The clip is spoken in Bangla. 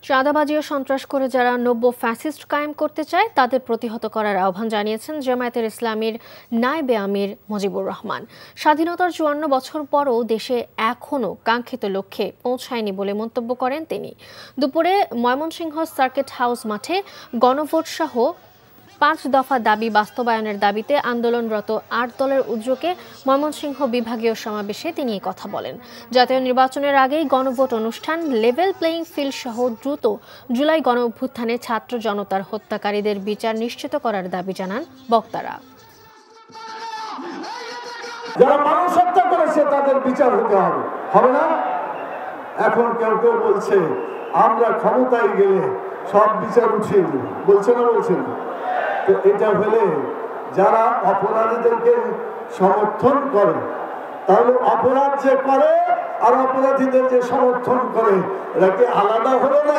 চাঁদাবাজি ও সন্ত্রাস করে যারা নব্য ফ্যাসিস্ট কায়েম করতে চায় তাদের প্রতিহত করার আহ্বান জানিয়েছেন জামায়াতের ইসলামীর নায়েবে আমির মুজিবুর রহমান। স্বাধীনতার ৫৪ বছর পরও দেশে এখনও কাঙ্ক্ষিত লক্ষ্যে পৌঁছায়নি বলে মন্তব্য করেন তিনি। দুপুরে ময়মনসিংহ সার্কিট হাউস মাঠে গণভোট সহ ৫ দফা দাবি বাস্তবায়নের দাবিতে আন্দোলনরত ৮ দলের উদ্যোগে ময়মনসিংহ বিভাগীয় সমাবেশে তিনি এই কথা বলেন। জাতীয় নির্বাচনের আগেই গণভোট অনুষ্ঠান, লেভেল প্লেইং ফিল্ড সহ দ্রুত জুলাই গণ অভ্যুত্থানে ছাত্র জনতার হত্যাকারীদের বিচার নিশ্চিত করার দাবি জানান বক্তারা। যারা মানুষ হত্যা করেছে তাদের বিচার হতে হবে, হবে না? এখন কেউ কেউ বলছে আমরা ক্ষমতায় গেলে সব বিচার উঠিয়ে দেব, বলছে না? বলছেন। তো এটা হলে যারা অপরাধীদেরকে সমর্থন করে, তাহলে অপরাধ যে করে আর অপরাধীদের যে সমর্থন করে, এরা কি আলাদা হলো না